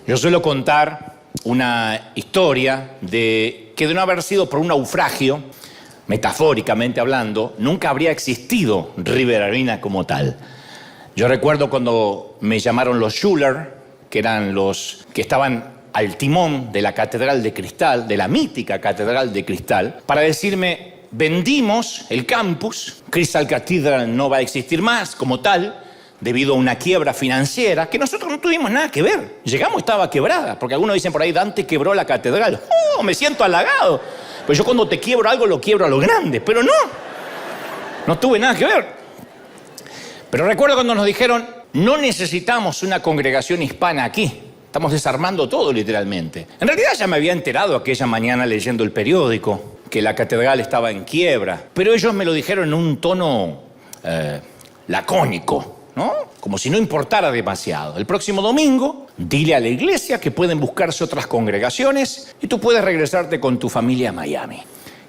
Yo suelo contar una historia de que de no haber sido por un naufragio, metafóricamente hablando, nunca habría existido Riverarena como tal. Yo recuerdo cuando me llamaron los Schuller, que eran los que estaban al timón de la Catedral de Cristal, de la mítica Catedral de Cristal, para decirme, vendimos el campus, Crystal Cathedral no va a existir más como tal, debido a una quiebra financiera, que nosotros no tuvimos nada que ver. Llegamos, estaba quebrada, porque algunos dicen por ahí, Dante quebró la catedral. ¡Oh, me siento halagado! Pues yo cuando te quiebro algo, lo quiebro a lo grande, pero no tuve nada que ver. Pero recuerdo cuando nos dijeron, no necesitamos una congregación hispana aquí. Estamos desarmando todo, literalmente. En realidad ya me había enterado aquella mañana leyendo el periódico que la catedral estaba en quiebra, pero ellos me lo dijeron en un tono lacónico, ¿no? Como si no importara demasiado. El próximo domingo, dile a la iglesia que pueden buscarse otras congregaciones y tú puedes regresarte con tu familia a Miami.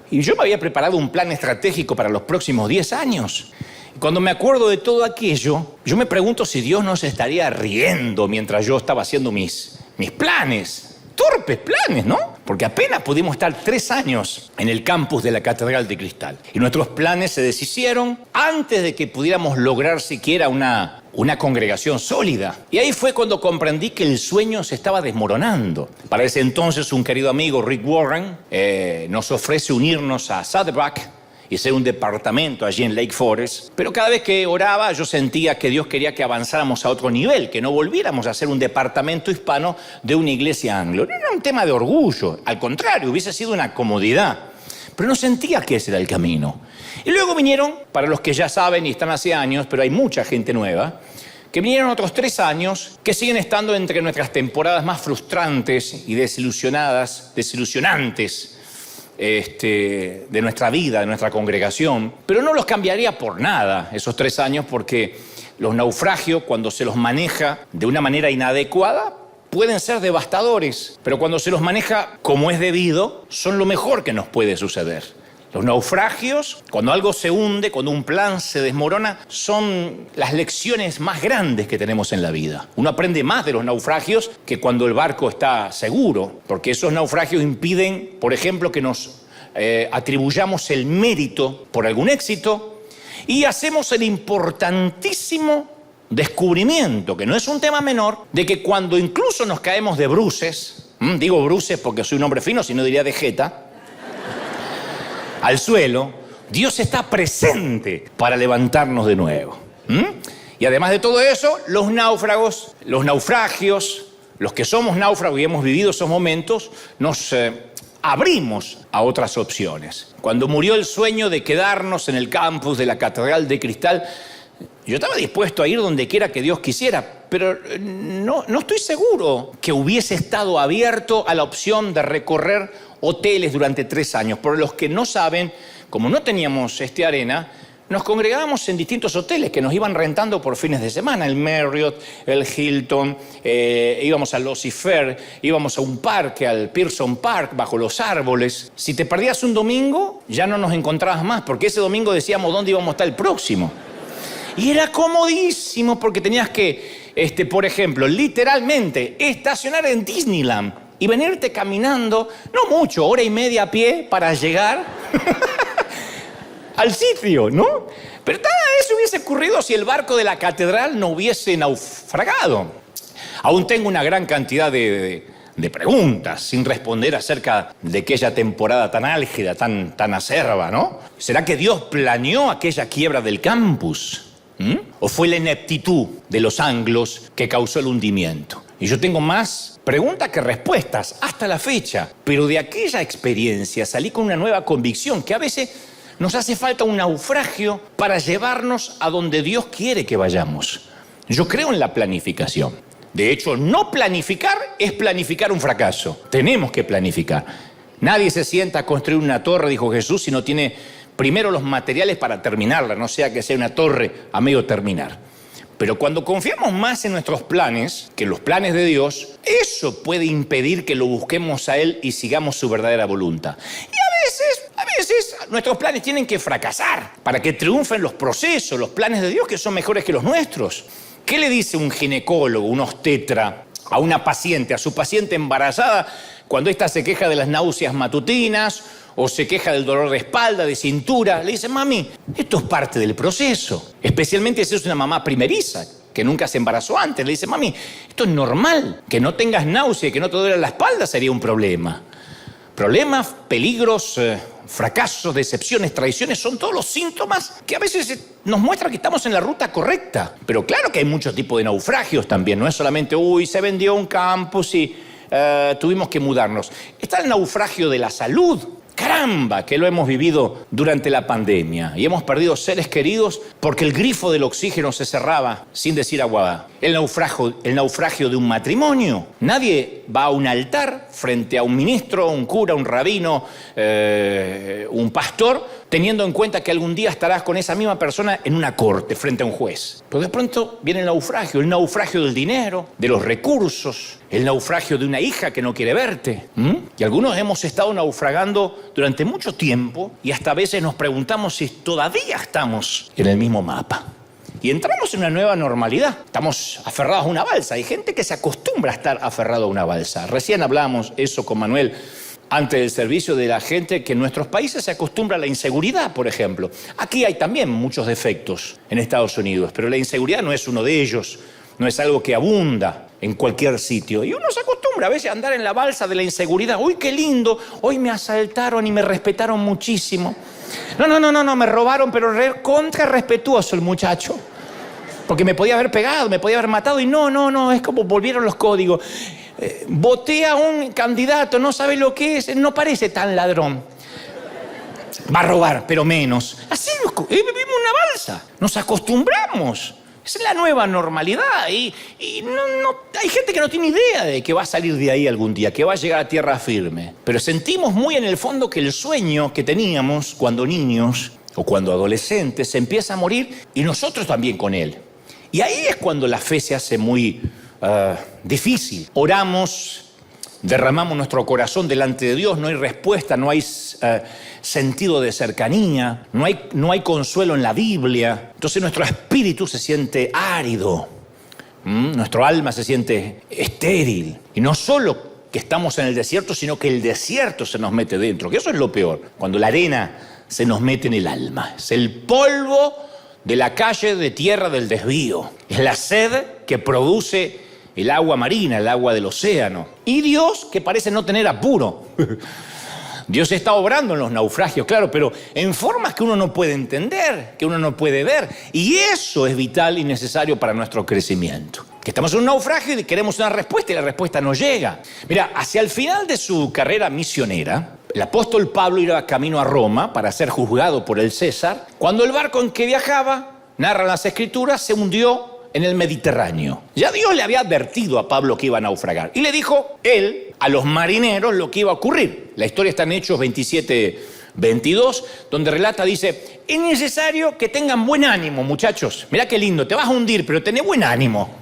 Y yo me había preparado un plan estratégico para los próximos 10 años. Y cuando me acuerdo de todo aquello, yo me pregunto si Dios no se estaría riendo mientras yo estaba haciendo mis planes. Torpes planes, ¿no? Porque apenas pudimos estar 3 años en el campus de la Catedral de Cristal. Y nuestros planes se deshicieron antes de que pudiéramos lograr siquiera una congregación sólida. Y ahí fue cuando comprendí que el sueño se estaba desmoronando. Para ese entonces, un querido amigo, Rick Warren, nos ofrece unirnos a Saddleback y ser un departamento allí en Lake Forest. Pero cada vez que oraba yo sentía que Dios quería que avanzáramos a otro nivel, que no volviéramos a ser un departamento hispano de una iglesia anglo. No era un tema de orgullo, al contrario, hubiese sido una comodidad. Pero no sentía que ese era el camino. Y luego vinieron, para los que ya saben y están hace años, pero hay mucha gente nueva, que vinieron otros 3 años que siguen estando entre nuestras temporadas más frustrantes y desilusionantes de nuestra vida, de nuestra congregación, pero no los cambiaría por nada esos 3 años, porque los naufragios, cuando se los maneja de una manera inadecuada, pueden ser devastadores, pero cuando se los maneja como es debido, son lo mejor que nos puede suceder. Los naufragios, cuando algo se hunde, cuando un plan se desmorona, son las lecciones más grandes que tenemos en la vida. Uno aprende más de los naufragios que cuando el barco está seguro, porque esos naufragios impiden, por ejemplo, que nos atribuyamos el mérito por algún éxito y hacemos el importantísimo descubrimiento, que no es un tema menor, de que cuando incluso nos caemos de bruces, digo bruces porque soy un hombre fino, si no diría de jeta, al suelo, Dios está presente para levantarnos de nuevo. Y además de todo eso, los naufragios, los que somos náufragos y hemos vivido esos momentos, nos abrimos a otras opciones. Cuando murió el sueño de quedarnos en el campus de la Catedral de Cristal, yo estaba dispuesto a ir donde quiera que Dios quisiera, pero no estoy seguro que hubiese estado abierto a la opción de recorrer hoteles durante 3 años. Por los que no saben, como no teníamos arena, nos congregábamos en distintos hoteles que nos iban rentando por fines de semana. El Marriott, el Hilton, íbamos al Lossy Fair, íbamos a un parque, al Pearson Park, bajo los árboles. Si te perdías un domingo, ya no nos encontrabas más, porque ese domingo decíamos dónde íbamos a estar el próximo. Y era comodísimo porque tenías que, por ejemplo, literalmente estacionar en Disneyland y venirte caminando, no mucho, 1:30 a pie para llegar al sitio, ¿no? Pero nada de eso hubiese ocurrido si el barco de la catedral no hubiese naufragado. Aún tengo una gran cantidad de preguntas sin responder acerca de aquella temporada tan álgida, tan acerba, ¿no? ¿Será que Dios planeó aquella quiebra del campus? ¿O fue la ineptitud de los anglos que causó el hundimiento? Y yo tengo más preguntas que respuestas hasta la fecha. Pero de aquella experiencia salí con una nueva convicción, que a veces nos hace falta un naufragio para llevarnos a donde Dios quiere que vayamos. Yo creo en la planificación. De hecho, no planificar es planificar un fracaso. Tenemos que planificar. Nadie se sienta a construir una torre, dijo Jesús, si no tiene primero los materiales para terminarla, no sea que sea una torre a medio terminar. Pero cuando confiamos más en nuestros planes que en los planes de Dios, eso puede impedir que lo busquemos a Él y sigamos su verdadera voluntad. Y a veces nuestros planes tienen que fracasar para que triunfen los procesos, los planes de Dios que son mejores que los nuestros. ¿Qué le dice un ginecólogo, un obstetra, a una paciente, a su paciente embarazada, cuando ésta se queja de las náuseas matutinas o se queja del dolor de espalda, de cintura, le dice, mami, esto es parte del proceso. Especialmente si es una mamá primeriza, que nunca se embarazó antes. Le dice, mami, esto es normal. Que no tengas náusea y que no te duele la espalda sería un problema. Problemas, peligros, fracasos, decepciones, traiciones, son todos los síntomas que a veces nos muestran que estamos en la ruta correcta. Pero claro que hay muchos tipos de naufragios también. No es solamente, se vendió un campus y tuvimos que mudarnos. Está el naufragio de la salud. Caramba, que lo hemos vivido durante la pandemia y hemos perdido seres queridos porque el grifo del oxígeno se cerraba sin decir agua. El naufragio de un matrimonio. Nadie va a un altar frente a un ministro, un cura, un rabino, un pastor, teniendo en cuenta que algún día estarás con esa misma persona en una corte frente a un juez. Pero de pronto viene el naufragio del dinero, de los recursos, el naufragio de una hija que no quiere verte. Y algunos hemos estado naufragando durante mucho tiempo y hasta a veces nos preguntamos si todavía estamos en el mismo mapa. Y entramos en una nueva normalidad. Estamos aferrados a una balsa. Hay gente que se acostumbra a estar aferrado a una balsa. Recién hablábamos eso con Manuel antes del servicio, de la gente que en nuestros países se acostumbra a la inseguridad, por ejemplo. Aquí hay también muchos defectos en Estados Unidos, pero la inseguridad no es uno de ellos. No es algo que abunda en cualquier sitio. Y uno se acostumbra a veces a andar en la balsa de la inseguridad. ¡Uy, qué lindo! Hoy me asaltaron y me respetaron muchísimo. No, me robaron, pero contra respetuoso el muchacho. Porque me podía haber pegado, me podía haber matado y no, es como volvieron los códigos. Voté a un candidato, no sabe lo que es, no parece tan ladrón. Va a robar, pero menos. Así vivimos una balsa, nos acostumbramos. Es la nueva normalidad y hay gente que no tiene idea de que va a salir de ahí algún día, que va a llegar a tierra firme. Pero sentimos muy en el fondo que el sueño que teníamos cuando niños o cuando adolescentes se empieza a morir y nosotros también con él. Y ahí es cuando la fe se hace muy difícil. Oramos, derramamos nuestro corazón delante de Dios, no hay respuesta, no hay sentido de cercanía, no hay consuelo en la Biblia. Entonces nuestro espíritu se siente árido, nuestro alma se siente estéril. Y no solo que estamos en el desierto, sino que el desierto se nos mete dentro, que eso es lo peor, cuando la arena se nos mete en el alma. Es el polvo de la calle de tierra del desvío. Es la sed que produce el agua marina, el agua del océano. Y Dios, que parece no tener apuro. Dios está obrando en los naufragios, claro, pero en formas que uno no puede entender, que uno no puede ver. Y eso es vital y necesario para nuestro crecimiento. Que estamos en un naufragio y queremos una respuesta y la respuesta no llega. Mira, hacia el final de su carrera misionera, el apóstol Pablo iba camino a Roma para ser juzgado por el César, cuando el barco en que viajaba, narran las Escrituras, se hundió en el Mediterráneo. Ya Dios le había advertido a Pablo que iba a naufragar. Y le dijo él a los marineros lo que iba a ocurrir. La historia está en Hechos 27-22, donde relata, dice, es necesario que tengan buen ánimo, muchachos. Mirá qué lindo, te vas a hundir, pero tenés buen ánimo.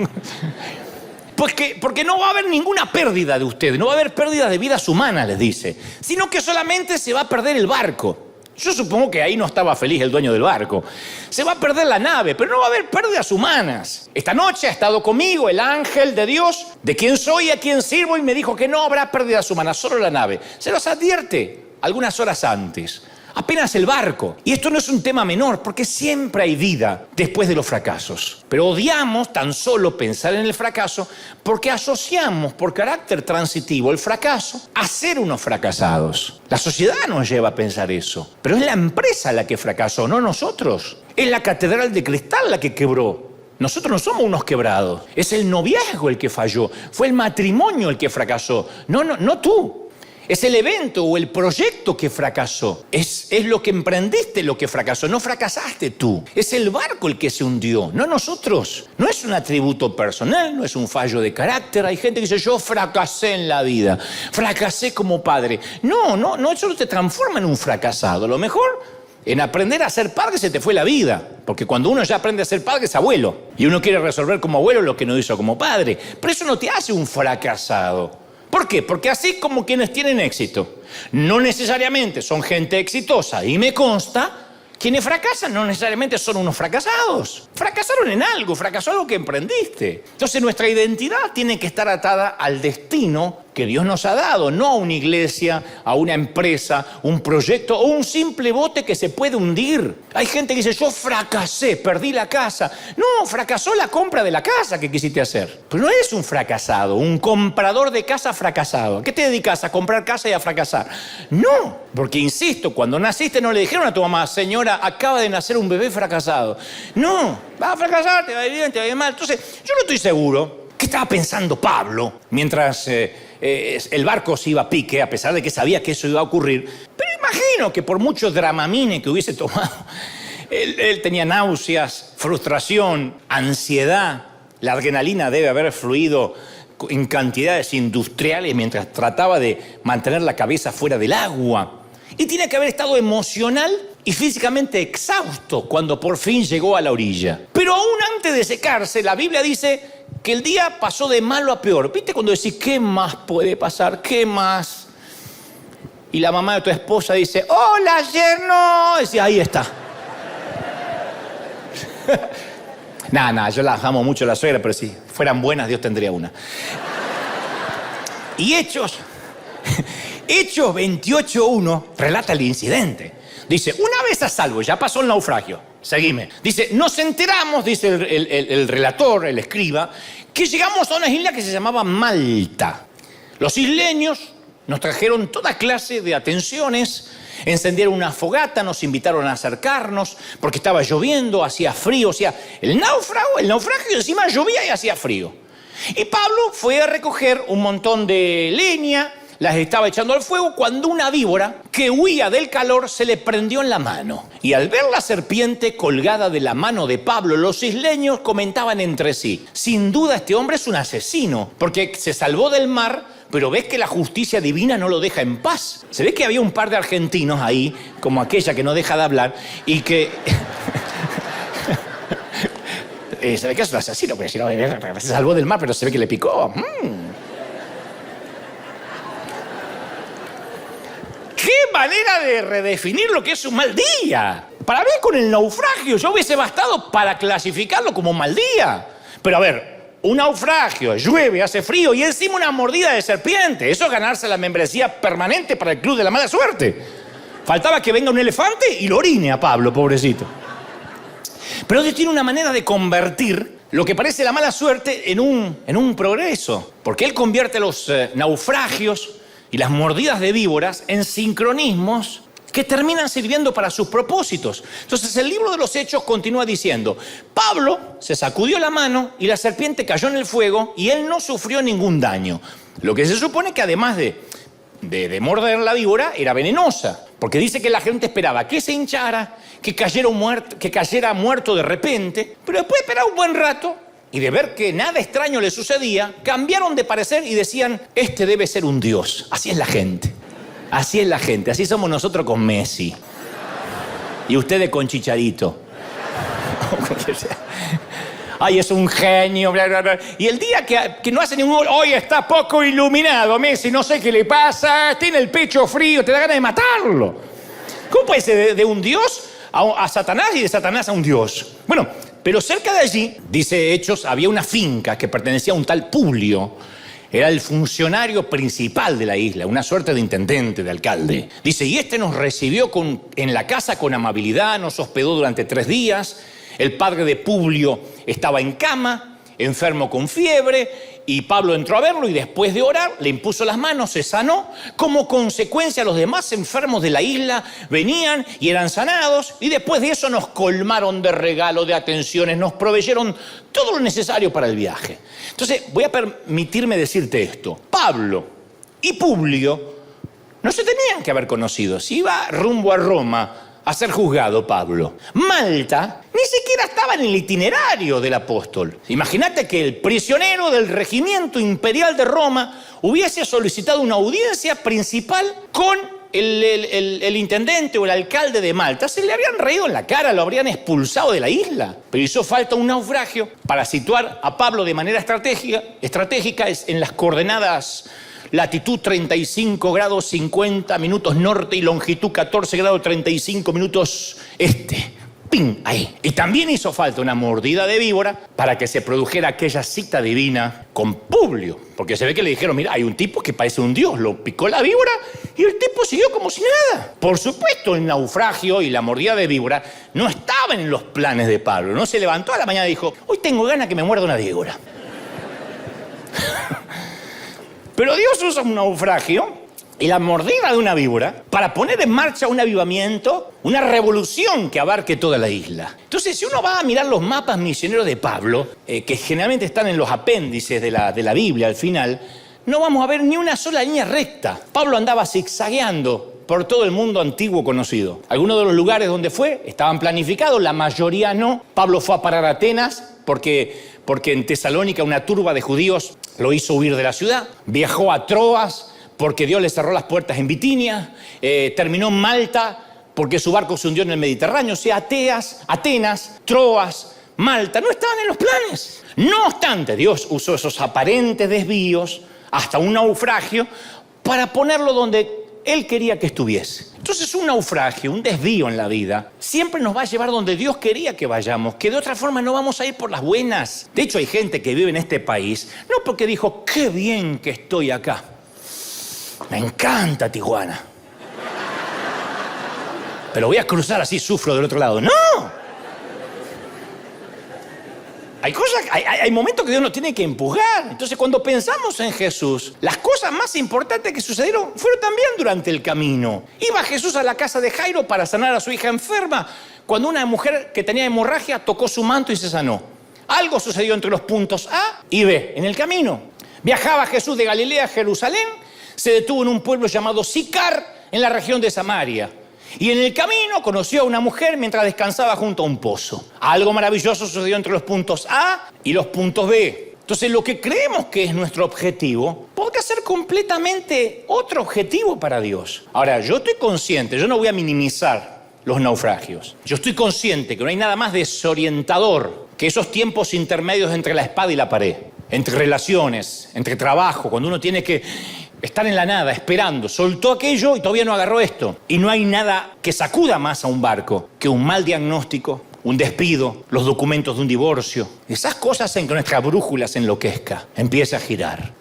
Porque no va a haber ninguna pérdida de ustedes, no va a haber pérdida de vidas humanas, les dice, sino que solamente se va a perder el barco. Yo supongo que ahí no estaba feliz el dueño del barco. Se va a perder la nave, pero no va a haber pérdidas humanas. Esta noche ha estado conmigo el ángel de Dios, de quien soy y a quien sirvo, y me dijo que no habrá pérdidas humanas, solo la nave. Se los advierte algunas horas antes. Apenas el barco. Y esto no es un tema menor, porque siempre hay vida después de los fracasos. Pero odiamos tan solo pensar en el fracaso porque asociamos por carácter transitivo el fracaso a ser unos fracasados. La sociedad nos lleva a pensar eso. Pero es la empresa la que fracasó, no nosotros. Es la catedral de cristal la que quebró. Nosotros no somos unos quebrados. Es el noviazgo el que falló. Fue el matrimonio el que fracasó. No tú. Es el evento o el proyecto que fracasó. Es lo que emprendiste lo que fracasó. No fracasaste tú. Es el barco el que se hundió, no nosotros. No es un atributo personal, no es un fallo de carácter. Hay gente que dice, yo fracasé en la vida. Fracasé como padre. No, eso no te transforma en un fracasado. A lo mejor en aprender a ser padre se te fue la vida. Porque cuando uno ya aprende a ser padre es abuelo. Y uno quiere resolver como abuelo lo que no hizo como padre. Pero eso no te hace un fracasado. ¿Por qué? Porque así como quienes tienen éxito, no necesariamente son gente exitosa. Y me consta Quienes fracasan no necesariamente son unos fracasados. Fracasaron en algo, fracasó algo que emprendiste. Entonces nuestra identidad tiene que estar atada al destino que Dios nos ha dado, no a una iglesia, a una empresa, un proyecto o un simple bote que se puede hundir. Hay gente que dice, yo fracasé, perdí la casa. No, fracasó la compra de la casa que quisiste hacer. Pero no eres un fracasado, un comprador de casa fracasado. ¿A qué te dedicas? ¿A comprar casa y a fracasar? No, porque insisto, cuando naciste no le dijeron a tu mamá, señora, acaba de nacer un bebé fracasado. No, vas a fracasar, te va a ir bien, te va a ir mal. Entonces, yo no estoy seguro qué estaba pensando Pablo mientras el barco se iba a pique, a pesar de que sabía que eso iba a ocurrir. Pero imagino que por mucho dramamine que hubiese tomado, él tenía náuseas, frustración, ansiedad. La adrenalina debe haber fluido en cantidades industriales mientras trataba de mantener la cabeza fuera del agua. Y tiene que haber estado emocional y físicamente exhausto cuando por fin llegó a la orilla. Pero aún antes de secarse, la Biblia dice que el día pasó de malo a peor. ¿Viste cuando decís, qué más puede pasar? ¿Qué más? Y la mamá de tu esposa dice, hola, yerno. Decía, ahí está. Nah, yo la amo mucho a la suegra, pero si fueran buenas, Dios tendría una. Y Hechos 28:1 relata el incidente. Dice, una vez a salvo, ya pasó el naufragio. Seguime. Dice, nos enteramos, dice el relator, el escriba, que llegamos a una isla que se llamaba Malta. Los isleños nos trajeron toda clase de atenciones, encendieron una fogata, nos invitaron a acercarnos, porque estaba lloviendo, hacía frío, o sea, el naufragio encima llovía y hacía frío. Y Pablo fue a recoger un montón de leña, las estaba echando al fuego cuando una víbora que huía del calor se le prendió en la mano. Y al ver la serpiente colgada de la mano de Pablo, los isleños comentaban entre sí, sin duda este hombre es un asesino, porque se salvó del mar, pero ves que la justicia divina no lo deja en paz. Se ve que había un par de argentinos ahí, como aquella que no deja de hablar, y que... se ve que es un asesino, porque si no, se salvó del mar, pero se ve que le picó. ¡Qué manera de redefinir lo que es un mal día! Para mí, con el naufragio, yo hubiese bastado para clasificarlo como un mal día. Pero a ver, un naufragio, llueve, hace frío y encima una mordida de serpiente. Eso es ganarse la membresía permanente para el club de la mala suerte. Faltaba que venga un elefante y lo orine a Pablo, pobrecito. Pero Dios tiene una manera de convertir lo que parece la mala suerte en un progreso. Porque Él convierte los naufragios y las mordidas de víboras en sincronismos que terminan sirviendo para sus propósitos. Entonces el libro de los Hechos continúa diciendo, Pablo se sacudió la mano y la serpiente cayó en el fuego y él no sufrió ningún daño. Lo que se supone que además de morder la víbora era venenosa, porque dice que la gente esperaba que se hinchara, que cayera muerto de repente, pero después de esperar un buen rato y de ver que nada extraño le sucedía, cambiaron de parecer y decían, este debe ser un dios. Así es la gente. Así es la gente. Así somos nosotros con Messi. Y ustedes con Chicharito. Ay, es un genio, bla, bla, bla. Y el día que no hace ningún gol, hoy está poco iluminado, Messi, no sé qué le pasa, tiene el pecho frío, te da ganas de matarlo. ¿Cómo puede ser de un dios a Satanás y de Satanás a un dios? Bueno, pero cerca de allí, dice Hechos, había una finca que pertenecía a un tal Publio. Era el funcionario principal de la isla, una suerte de intendente, de alcalde. Dice, y este nos recibió en la casa con amabilidad, nos hospedó durante 3 días. El padre de Publio estaba en cama, enfermo con fiebre, y Pablo entró a verlo y después de orar le impuso las manos, se sanó. Como consecuencia, los demás enfermos de la isla venían y eran sanados, y después de eso nos colmaron de regalo, de atenciones, nos proveyeron todo lo necesario para el viaje. Entonces, voy a permitirme decirte esto. Pablo y Publio no se tenían que haber conocido. Si iba rumbo a Roma a ser juzgado Pablo, Malta ni siquiera estaba en el itinerario del apóstol. Imagínate que el prisionero del regimiento imperial de Roma hubiese solicitado una audiencia principal con el intendente o el alcalde de Malta. Se le habrían reído en la cara, lo habrían expulsado de la isla. Pero hizo falta un naufragio para situar a Pablo de manera estratégica en las coordenadas latitud 35 grados 50 minutos norte y longitud 14 grados 35 minutos ¡ping! Ahí. Y también hizo falta una mordida de víbora para que se produjera aquella cita divina con Publio. Porque se ve que le dijeron, mira, hay un tipo que parece un dios, lo picó la víbora y el tipo siguió como si nada. Por supuesto, el naufragio y la mordida de víbora no estaban en los planes de Pablo. No se levantó a la mañana y dijo, hoy tengo ganas que me muerda una víbora. Pero Dios usa un naufragio y la mordida de una víbora para poner en marcha un avivamiento, una revolución que abarque toda la isla. Entonces, si uno va a mirar los mapas misioneros de Pablo, que generalmente están en los apéndices de la Biblia al final, no vamos a ver ni una sola línea recta. Pablo andaba zigzagueando por todo el mundo antiguo conocido. Algunos de los lugares donde fue estaban planificados, la mayoría no. Pablo fue a parar a Atenas porque en Tesalónica una turba de judíos lo hizo huir de la ciudad. Viajó a Troas porque Dios le cerró las puertas en Bitinia. Terminó en Malta porque su barco se hundió en el Mediterráneo. O sea, Atenas, Troas, Malta no estaban en los planes. No obstante, Dios usó esos aparentes desvíos hasta un naufragio para ponerlo donde Él quería que estuviese. Entonces, un naufragio, un desvío en la vida, siempre nos va a llevar donde Dios quería que vayamos, que de otra forma no vamos a ir por las buenas. De hecho, hay gente que vive en este país, no porque dijo, qué bien que estoy acá. Me encanta Tijuana. Pero voy a cruzar así, sufro del otro lado. ¡No! Hay momentos que Dios nos tiene que empujar. Entonces, cuando pensamos en Jesús, las cosas más importantes que sucedieron fueron también durante el camino. Iba Jesús a la casa de Jairo para sanar a su hija enferma, cuando una mujer que tenía hemorragia tocó su manto y se sanó. Algo sucedió entre los puntos A y B en el camino. Viajaba Jesús de Galilea a Jerusalén, se detuvo en un pueblo llamado Sicar, en la región de Samaria. Y en el camino conoció a una mujer mientras descansaba junto a un pozo. Algo maravilloso sucedió entre los puntos A y los puntos B. Entonces, lo que creemos que es nuestro objetivo podría ser completamente otro objetivo para Dios. Ahora, yo estoy consciente, yo no voy a minimizar los naufragios. Yo estoy consciente que no hay nada más desorientador que esos tiempos intermedios entre la espada y la pared. Entre relaciones, entre trabajo, cuando uno tiene que estar en la nada, esperando. Soltó aquello y todavía no agarró esto. Y no hay nada que sacuda más a un barco que un mal diagnóstico, un despido, los documentos de un divorcio. Esas cosas hacen que nuestra brújula se enloquezca, empiece a girar.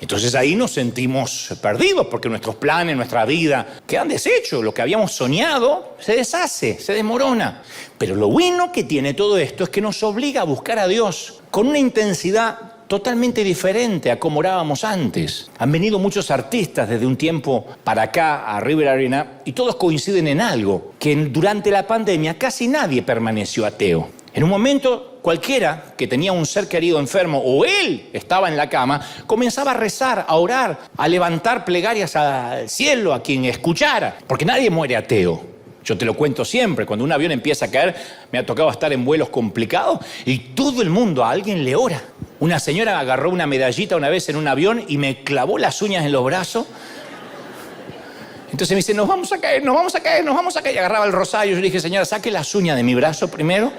Entonces ahí nos sentimos perdidos porque nuestros planes, nuestra vida quedan deshechos. Lo que habíamos soñado se deshace, se desmorona. Pero lo bueno que tiene todo esto es que nos obliga a buscar a Dios con una intensidad totalmente diferente a como orábamos antes. Han venido muchos artistas desde un tiempo para acá a River Arena y todos coinciden en algo, que durante la pandemia casi nadie permaneció ateo. En un momento cualquiera que tenía un ser querido enfermo o él estaba en la cama, comenzaba a rezar, a orar, a levantar plegarias al cielo, a quien escuchara, porque nadie muere ateo. Yo te lo cuento siempre, cuando un avión empieza a caer, me ha tocado estar en vuelos complicados y todo el mundo a alguien le ora. Una señora agarró una medallita una vez en un avión y me clavó las uñas en los brazos. Entonces me dice, nos vamos a caer, nos vamos a caer, nos vamos a caer. Y agarraba el rosario. Yo le dije, señora, saque las uñas de mi brazo primero.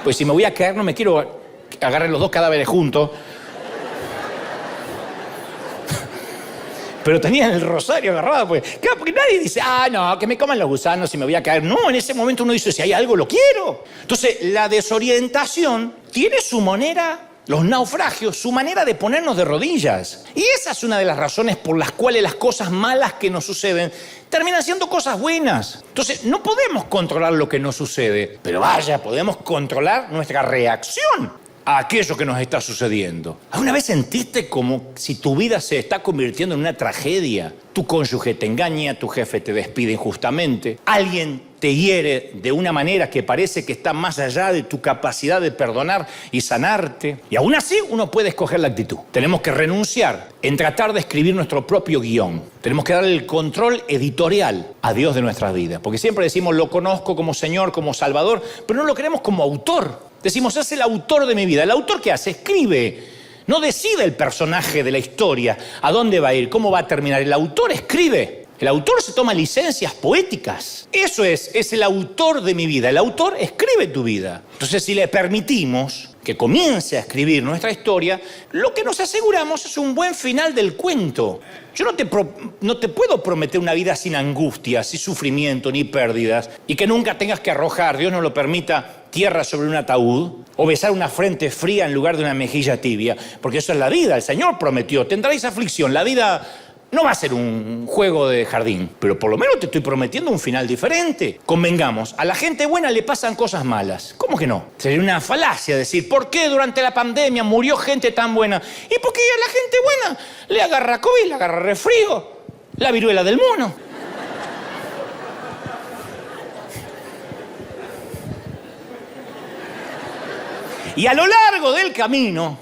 Pues si me voy a caer, no me quiero agarrar los dos cadáveres juntos. Pero tenían el rosario agarrado, pues. Claro, porque nadie dice, no, que me coman los gusanos y me voy a caer. No, en ese momento uno dice, si hay algo, lo quiero. Entonces, la desorientación tiene su manera, los naufragios, su manera de ponernos de rodillas. Y esa es una de las razones por las cuales las cosas malas que nos suceden terminan siendo cosas buenas. Entonces, no podemos controlar lo que nos sucede, pero vaya, podemos controlar nuestra reacción a aquello que nos está sucediendo. ¿Alguna vez sentiste como si tu vida se está convirtiendo en una tragedia? Tu cónyuge te engaña, tu jefe te despide injustamente, alguien te hiere de una manera que parece que está más allá de tu capacidad de perdonar y sanarte. Y aún así uno puede escoger la actitud. Tenemos que renunciar en tratar de escribir nuestro propio guión. Tenemos que darle el control editorial a Dios de nuestras vidas. Porque siempre decimos, lo conozco como Señor, como Salvador, pero no lo queremos como autor. Decimos, es el autor de mi vida. ¿El autor qué hace? Escribe. No decide el personaje de la historia a dónde va a ir, cómo va a terminar. El autor escribe. El autor se toma licencias poéticas. Eso es el autor de mi vida. El autor escribe tu vida. Entonces, si le permitimos que comience a escribir nuestra historia, lo que nos aseguramos es un buen final del cuento. Yo no te puedo prometer una vida sin angustias, sin sufrimiento, ni pérdidas, y que nunca tengas que arrojar, Dios no lo permita, tierra sobre un ataúd, o besar una frente fría en lugar de una mejilla tibia, porque eso es la vida. El Señor prometió, tendréis aflicción. La vida no va a ser un juego de jardín, pero por lo menos te estoy prometiendo un final diferente. Convengamos, a la gente buena le pasan cosas malas. ¿Cómo que no? Sería una falacia decir, ¿por qué durante la pandemia murió gente tan buena? ¿Y por qué a la gente buena le agarra COVID, le agarra resfrío, la viruela del mono? Y a lo largo del camino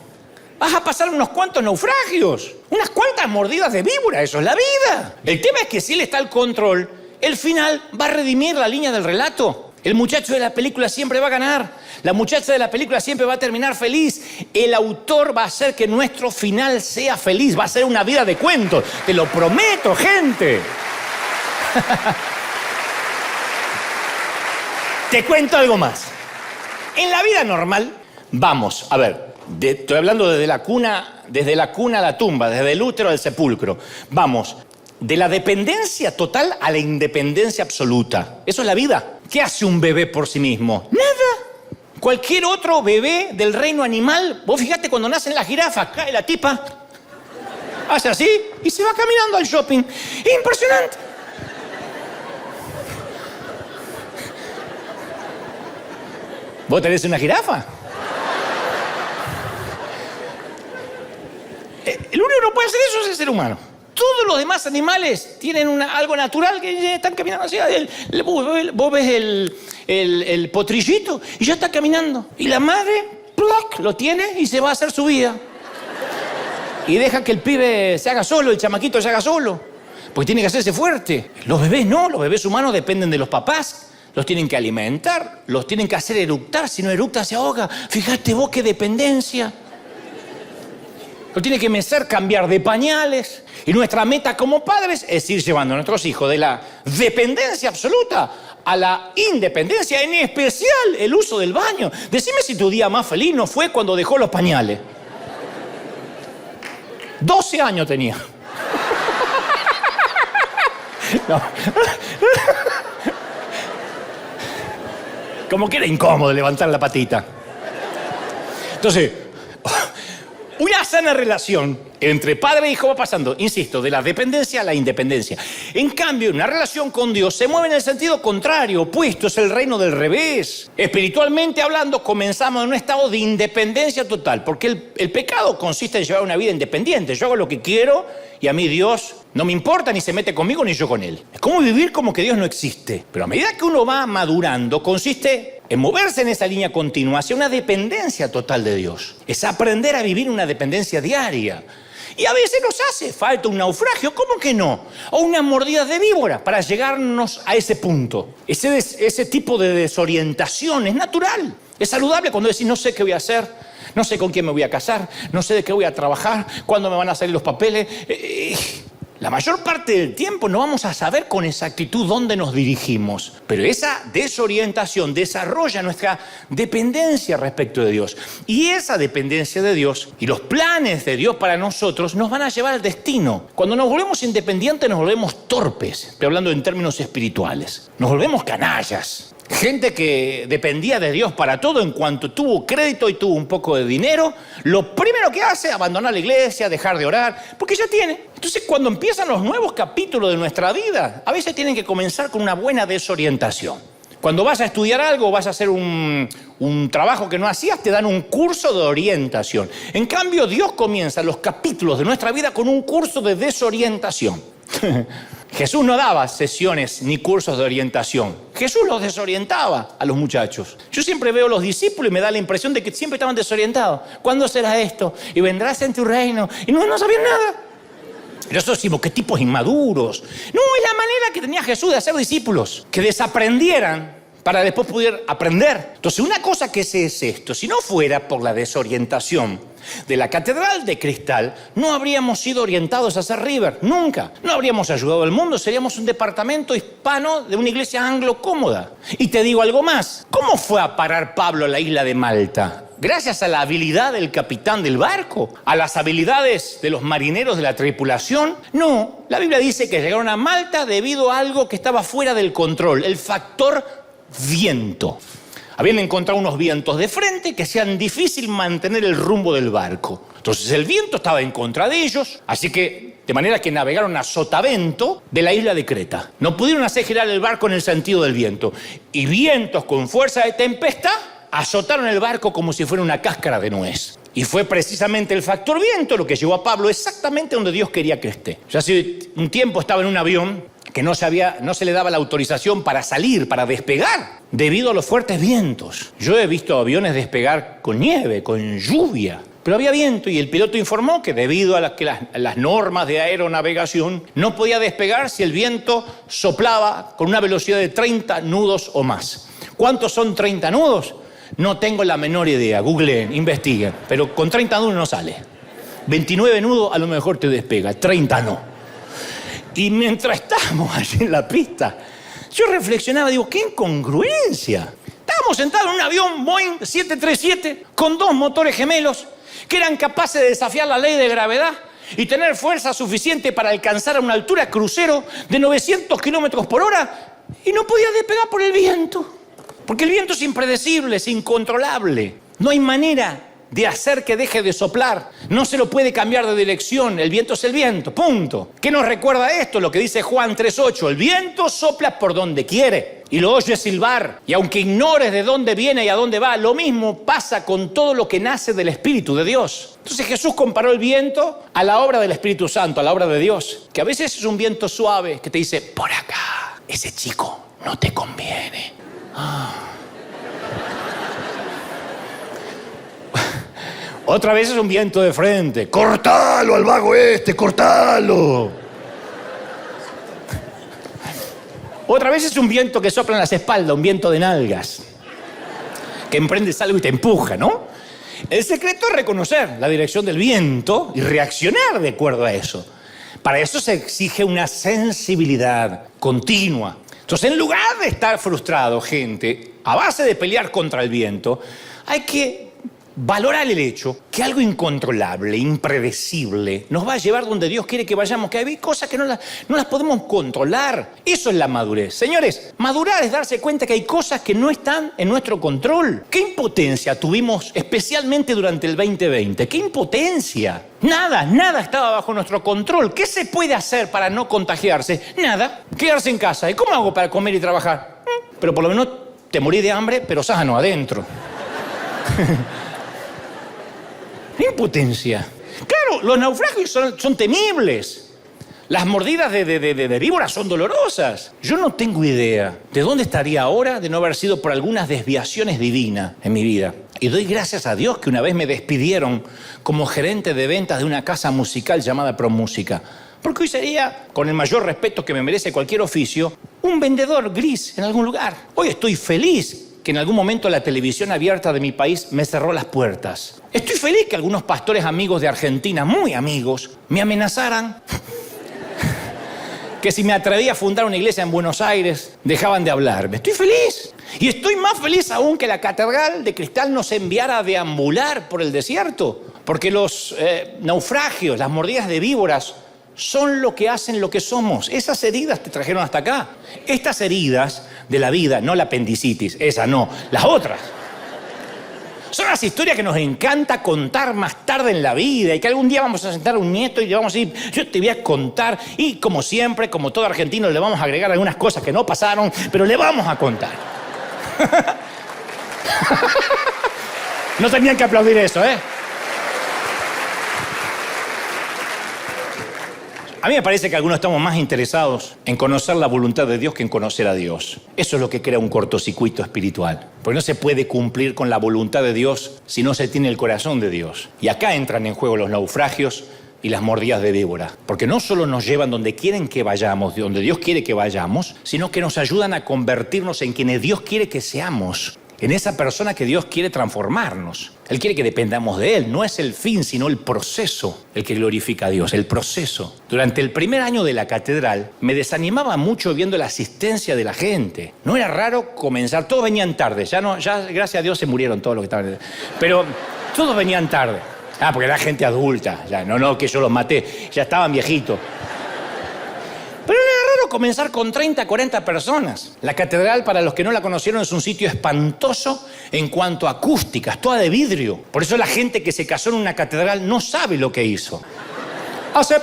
vas a pasar unos cuantos naufragios, unas cuantas mordidas de víbora, eso es la vida. El tema es que si él está al control, el final va a redimir la línea del relato. El muchacho de la película siempre va a ganar. La muchacha de la película siempre va a terminar feliz. El autor va a hacer que nuestro final sea feliz. Va a ser una vida de cuentos. Te lo prometo, gente. Te cuento algo más. En la vida normal, vamos, a ver, estoy hablando desde la cuna a la tumba, desde el útero al sepulcro. Vamos, de la dependencia total a la independencia absoluta. Eso es la vida. ¿Qué hace un bebé por sí mismo? Nada. Cualquier otro bebé del reino animal, vos fijate cuando nacen las jirafas, cae la tipa, hace así y se va caminando al shopping. Impresionante. ¿Vos tenés una jirafa? El único que no puede hacer eso es el ser humano. Todos los demás animales tienen algo natural que están caminando así. Vos ves el potrillito y ya está caminando. Y la madre ¡plac!, lo tiene y se va a hacer su vida. Y deja que el pibe se haga solo, el chamaquito se haga solo. Porque tiene que hacerse fuerte. Los bebés no, los bebés humanos dependen de los papás. Los tienen que alimentar, los tienen que hacer eructar. Si no eructa se ahoga. Fíjate vos qué dependencia. Lo tiene que mecer, cambiar de pañales. Y nuestra meta como padres es ir llevando a nuestros hijos de la dependencia absoluta a la independencia, en especial el uso del baño. Decime si tu día más feliz no fue cuando dejó los pañales. 12 años tenía. No. Como que era incómodo levantar la patita. Entonces, una sana relación entre padre e hijo va pasando, insisto, de la dependencia a la independencia. En cambio, una relación con Dios se mueve en el sentido contrario, opuesto, es el reino del revés. Espiritualmente hablando, comenzamos en un estado de independencia total, porque el pecado consiste en llevar una vida independiente. Yo hago lo que quiero y a mí Dios no me importa, ni se mete conmigo, ni yo con él. Es como vivir como que Dios no existe. Pero a medida que uno va madurando, consiste en moverse en esa línea continua hacia una dependencia total de Dios. Es aprender a vivir una dependencia diaria. Y a veces nos hace falta un naufragio, ¿cómo que no? O unas mordidas de víbora para llegarnos a ese punto. Ese tipo de desorientación es natural. Es saludable cuando decís, no sé qué voy a hacer, no sé con quién me voy a casar, no sé de qué voy a trabajar, cuándo me van a salir los papeles. La mayor parte del tiempo no vamos a saber con exactitud dónde nos dirigimos, pero esa desorientación desarrolla nuestra dependencia respecto de Dios. Y esa dependencia de Dios y los planes de Dios para nosotros nos van a llevar al destino. Cuando nos volvemos independientes nos volvemos torpes, estoy hablando en términos espirituales. Nos volvemos canallas. Gente que dependía de Dios para todo, en cuanto tuvo crédito y tuvo un poco de dinero, lo primero que hace es abandonar la iglesia, dejar de orar, porque ya tiene. Entonces, cuando empiezan los nuevos capítulos de nuestra vida, a veces tienen que comenzar con una buena desorientación. Cuando vas a estudiar algo, vas a hacer un trabajo que no hacías, te dan un curso de orientación. En cambio, Dios comienza los capítulos de nuestra vida con un curso de desorientación. Jesús no daba sesiones ni cursos de orientación. Jesús los desorientaba a los muchachos. Yo siempre veo a los discípulos y me da la impresión de que siempre estaban desorientados. ¿Cuándo será esto? Y vendrás en tu reino. Y no sabían nada. Pero eso decimos, qué tipos inmaduros. No, es la manera que tenía Jesús de hacer discípulos. Que desaprendieran para después poder aprender. Entonces, una cosa que sé es esto. Si no fuera por la desorientación, de la catedral de cristal, no habríamos sido orientados a hacer River, nunca. No habríamos ayudado al mundo, seríamos un departamento hispano de una iglesia anglo cómoda. Y te digo algo más, ¿cómo fue a parar Pablo a la isla de Malta? Gracias a la habilidad del capitán del barco, a las habilidades de los marineros de la tripulación. No, la Biblia dice que llegaron a Malta debido a algo que estaba fuera del control, el factor viento. Habían encontrado unos vientos de frente que hacían difícil mantener el rumbo del barco. Entonces el viento estaba en contra de ellos, así que de manera que navegaron a sotavento de la isla de Creta. No pudieron hacer girar el barco en el sentido del viento. Y vientos con fuerza de tempestad azotaron el barco como si fuera una cáscara de nuez. Y fue precisamente el factor viento lo que llevó a Pablo exactamente donde Dios quería que esté. Ya hace un tiempo estaba en un avión que no se le daba la autorización para salir, para despegar, debido a los fuertes vientos. Yo he visto aviones despegar con nieve, con lluvia, pero había viento y el piloto informó que debido a las normas de aeronavegación no podía despegar si el viento soplaba con una velocidad de 30 nudos o más. ¿Cuántos son 30 nudos? No tengo la menor idea, googleen, investiguen, pero con 30 nudos no sale. 29 nudos a lo mejor te despega, 30 no. Y mientras estábamos allí en la pista, yo reflexionaba, digo, qué incongruencia. Estábamos sentados en un avión Boeing 737 con 2 motores gemelos que eran capaces de desafiar la ley de gravedad y tener fuerza suficiente para alcanzar a una altura crucero de 900 kilómetros por hora y no podía despegar por el viento. Porque el viento es impredecible, es incontrolable. No hay manera de hacer que deje de soplar. No se lo puede cambiar de dirección. El viento es el viento, punto. ¿Qué nos recuerda esto? Lo que dice Juan 3:8. El viento sopla por donde quiere y lo oyes silbar. Y aunque ignores de dónde viene y a dónde va, lo mismo pasa con todo lo que nace del Espíritu de Dios. Entonces Jesús comparó el viento a la obra del Espíritu Santo, a la obra de Dios. Que a veces es un viento suave que te dice, por acá, ese chico no te conviene. Otra vez es un viento de frente. ¡Cortalo al vago este! ¡Cortalo! Otra vez es un viento que sopla en las espaldas, un viento de nalgas. Que emprendes algo y te empuja, ¿no? El secreto es reconocer la dirección del viento y reaccionar de acuerdo a eso. Para eso se exige una sensibilidad continua. Entonces, en lugar de estar frustrado, gente, a base de pelear contra el viento, hay que valorar el hecho que algo incontrolable, impredecible, nos va a llevar donde Dios quiere que vayamos, que hay cosas que no las podemos controlar. Eso es la madurez. Señores, madurar es darse cuenta que hay cosas que no están en nuestro control. ¿Qué impotencia tuvimos especialmente durante el 2020? ¿Qué impotencia? Nada estaba bajo nuestro control. ¿Qué se puede hacer para no contagiarse? Nada. Quedarse en casa. ¿Y cómo hago para comer y trabajar? Pero por lo menos te morí de hambre, pero sano adentro. Impotencia. Claro, los naufragios son temibles. Las mordidas de víboras son dolorosas. Yo no tengo idea de dónde estaría ahora de no haber sido por algunas desviaciones divinas en mi vida. Y doy gracias a Dios que una vez me despidieron como gerente de ventas de una casa musical llamada ProMúsica. Porque hoy sería, con el mayor respeto que me merece cualquier oficio, un vendedor gris en algún lugar. Hoy estoy feliz que en algún momento la televisión abierta de mi país me cerró las puertas. Estoy feliz que algunos pastores amigos de Argentina, muy amigos, me amenazaran que si me atrevía a fundar una iglesia en Buenos Aires, dejaban de hablarme. Estoy feliz. Y estoy más feliz aún que la catedral de cristal nos enviara a deambular por el desierto. Porque los naufragios, las mordidas de víboras, son lo que hacen lo que somos. Esas heridas te trajeron hasta acá. Estas heridas de la vida, no la apendicitis, esa no, las otras. Son las historias que nos encanta contar más tarde en la vida y que algún día vamos a sentar a un nieto y le vamos a decir, yo te voy a contar, y como siempre, como todo argentino, le vamos a agregar algunas cosas que no pasaron, pero le vamos a contar. No tenían que aplaudir eso, ¿eh? A mí me parece que algunos estamos más interesados en conocer la voluntad de Dios que en conocer a Dios. Eso es lo que crea un cortocircuito espiritual. Porque no se puede cumplir con la voluntad de Dios si no se tiene el corazón de Dios. Y acá entran en juego los naufragios y las mordidas de víbora. Porque no solo nos llevan donde quieren que vayamos, donde Dios quiere que vayamos, sino que nos ayudan a convertirnos en quienes Dios quiere que seamos. en esa persona que Dios quiere transformarnos. Él quiere que dependamos de Él. No es el fin, sino el proceso el que glorifica a Dios, el proceso. Durante el primer año de la catedral, me desanimaba mucho viendo la asistencia de la gente. No era raro comenzar, todos venían tarde. Ya gracias a Dios se murieron todos los que estaban. Pero todos venían tarde. Porque era gente adulta. Ya, no que yo los maté, ya estaban viejitos. Pero era raro comenzar con 30, 40 personas. La catedral, para los que no la conocieron, es un sitio espantoso en cuanto a acústica, es toda de vidrio. Por eso la gente que se casó en una catedral no sabe lo que hizo. Así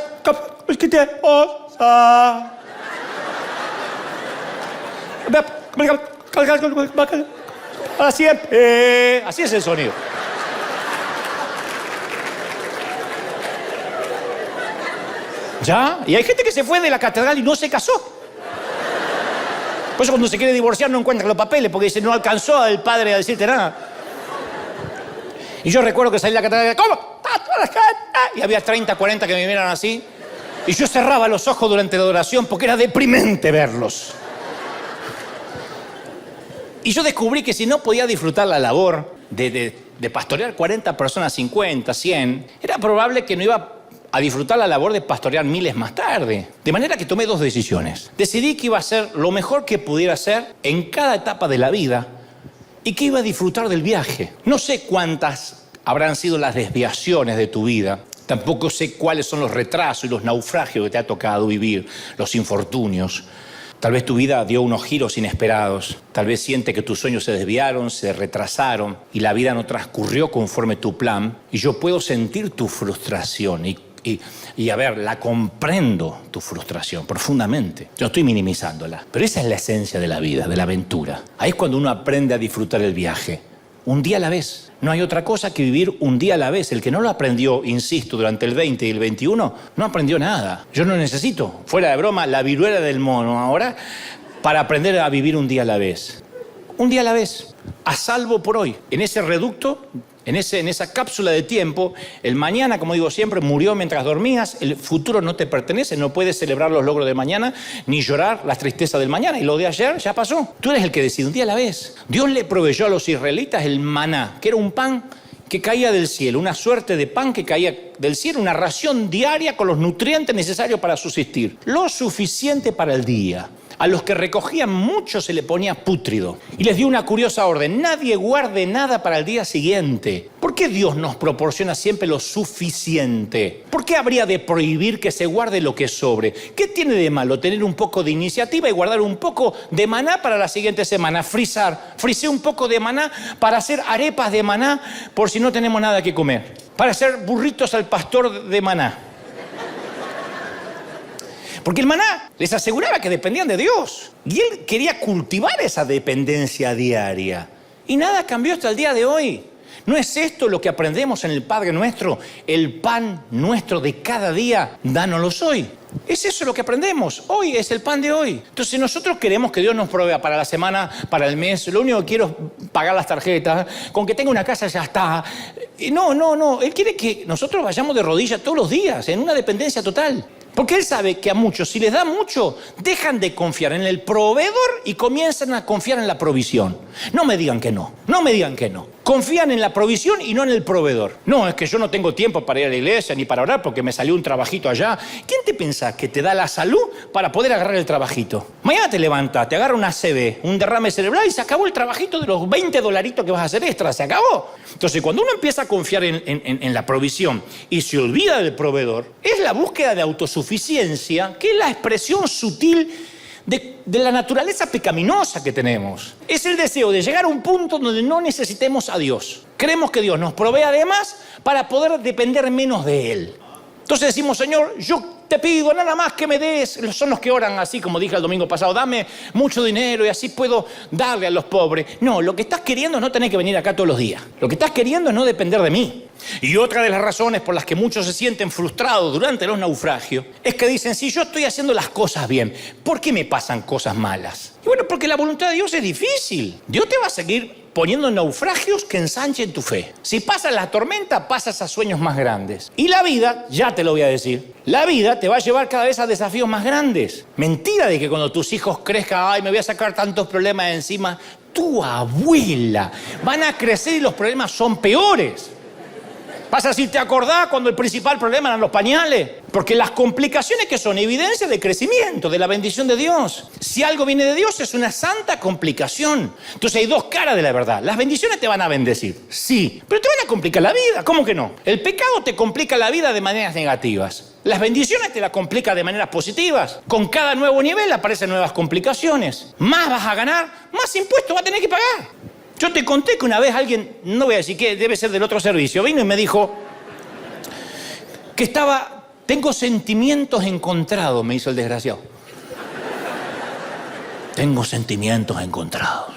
es el sonido. ¿Ya? Y hay gente que se fue de la catedral y no se casó. Por eso cuando se quiere divorciar no encuentra los papeles, porque dice, no alcanzó el padre a decirte nada. Y yo recuerdo que salí de la catedral y ¿cómo? Y había 30, 40 que me miraron así. Y yo cerraba los ojos durante la adoración porque era deprimente verlos. Y yo descubrí que si no podía disfrutar la labor de pastorear 40 personas, 50, 100, era probable que no iba a disfrutar la labor de pastorear miles más tarde. De manera que tomé dos decisiones. Decidí que iba a hacer lo mejor que pudiera hacer en cada etapa de la vida y que iba a disfrutar del viaje. No sé cuántas habrán sido las desviaciones de tu vida. Tampoco sé cuáles son los retrasos y los naufragios que te ha tocado vivir, los infortunios. Tal vez tu vida dio unos giros inesperados. Tal vez siente que tus sueños se desviaron, se retrasaron y la vida no transcurrió conforme tu plan. Y yo puedo sentir tu frustración y a ver, la comprendo, tu frustración, profundamente. Yo no estoy minimizándola, pero esa es la esencia de la vida, de la aventura. Ahí es cuando uno aprende a disfrutar el viaje, un día a la vez. No hay otra cosa que vivir un día a la vez. El que no lo aprendió, insisto, durante el 20 y el 21, no aprendió nada. Yo no necesito, fuera de broma, la viruela del mono ahora para aprender a vivir un día a la vez. Un día a la vez, a salvo por hoy, en ese reducto. En esa cápsula de tiempo, el mañana, como digo siempre, murió mientras dormías, el futuro no te pertenece, no puedes celebrar los logros de mañana, ni llorar las tristezas del mañana, y lo de ayer ya pasó. Tú eres el que decide un día a la vez. Dios le proveyó a los israelitas el maná, que era un pan que caía del cielo, una suerte de pan que caía del cielo, una ración diaria con los nutrientes necesarios para subsistir, lo suficiente para el día. A los que recogían mucho se le ponía pútrido. Y les dio una curiosa orden: nadie guarde nada para el día siguiente. ¿Por qué Dios nos proporciona siempre lo suficiente? ¿Por qué habría de prohibir que se guarde lo que sobre? ¿Qué tiene de malo tener un poco de iniciativa y guardar un poco de maná para la siguiente semana? Frisé un poco de maná para hacer arepas de maná por si no tenemos nada que comer. Para hacer burritos al pastor de maná. Porque el maná les aseguraba que dependían de Dios. Y él quería cultivar esa dependencia diaria. Y nada cambió hasta el día de hoy. ¿No es esto lo que aprendemos en el Padre Nuestro? El pan nuestro de cada día, dánoslo hoy. Es eso lo que aprendemos. Hoy es el pan de hoy. Entonces, si nosotros queremos que Dios nos provea para la semana, para el mes, lo único que quiero es pagar las tarjetas, con que tenga una casa ya está. No. Él quiere que nosotros vayamos de rodillas todos los días, en una dependencia total. Porque Él sabe que a muchos, si les da mucho, dejan de confiar en el proveedor y comienzan a confiar en la provisión. No me digan que no. Confían en la provisión y no en el proveedor. No, es que yo no tengo tiempo para ir a la iglesia ni para orar porque me salió un trabajito allá. ¿Quién te piensa que te da la salud para poder agarrar el trabajito? Mañana te levantas, te agarra una ACV, un derrame cerebral y se acabó el trabajito de los $20 que vas a hacer extra. Se acabó. Entonces, cuando uno empieza a confiar en la provisión y se olvida del proveedor, es la búsqueda de autosuficiencia, que es la expresión sutil de la naturaleza pecaminosa que tenemos. Es el deseo de llegar a un punto donde no necesitemos a Dios. Creemos que Dios nos provee además para poder depender menos de Él. Entonces decimos: Señor, yo te pido nada más que me des. Son los que oran así, como dije el domingo pasado: dame mucho dinero y así puedo darle a los pobres. No, lo que estás queriendo es no tener que venir acá todos los días. Lo que estás queriendo es no depender de mí. Y otra de las razones por las que muchos se sienten frustrados durante los naufragios es que dicen: si yo estoy haciendo las cosas bien, ¿por qué me pasan cosas malas? Y bueno, porque la voluntad de Dios es difícil. Dios te va a seguir poniendo naufragios que ensanchen tu fe. Si pasas la tormenta, pasas a sueños más grandes. Y la vida, ya te lo voy a decir, la vida te va a llevar cada vez a desafíos más grandes. Mentira de que cuando tus hijos crezcan, ay, me voy a sacar tantos problemas de encima. tu abuela. Van a crecer y los problemas son peores. Vas a decir, ¿te acordás cuando el principal problema eran los pañales? Porque las complicaciones que son evidencia de crecimiento, de la bendición de Dios. Si algo viene de Dios es una santa complicación. Entonces hay dos caras de la verdad. Las bendiciones te van a bendecir, sí, pero te van a complicar la vida. ¿Cómo que no? El pecado te complica la vida de maneras negativas. Las bendiciones te la complican de maneras positivas. Con cada nuevo nivel aparecen nuevas complicaciones. Más vas a ganar, más impuestos vas a tener que pagar. Yo te conté que una vez alguien, no voy a decir que debe ser del otro servicio, vino y me dijo que tengo sentimientos encontrados, me hizo el desgraciado. Tengo sentimientos encontrados.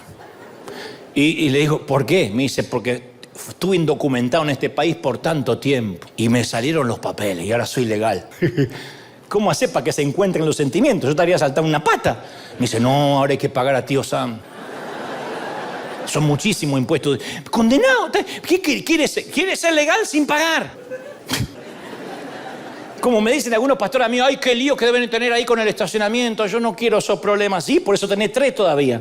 Y le dijo, ¿por qué? Me dice, porque estuve indocumentado en este país por tanto tiempo y me salieron los papeles y ahora soy legal. ¿Cómo hacer para que se encuentren los sentimientos? Yo estaría saltando una pata. Me dice, no, ahora hay que pagar a tío Sam. Son muchísimos impuestos. Condenado. ¿Qué quieres ser legal sin pagar? Como me dicen algunos pastores amigos, ay, qué lío que deben tener ahí con el estacionamiento. Yo no quiero esos problemas. Sí, por eso tenés 3 todavía.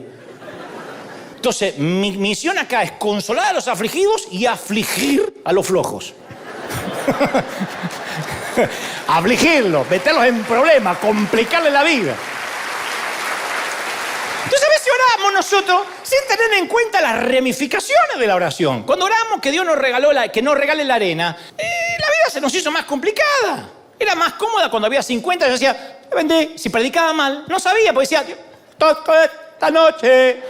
Entonces, mi misión acá es consolar a los afligidos y afligir a los flojos. Afligirlos, meterlos en problemas, complicarles la vida. Entonces, a veces oramos nosotros sin tener en cuenta las ramificaciones de la oración. Cuando oramos que Dios nos regale la arena, la vida se nos hizo más complicada. Era más cómoda cuando había 50. Yo decía, vendé. Si predicaba mal, no sabía, porque decía, toda esta noche.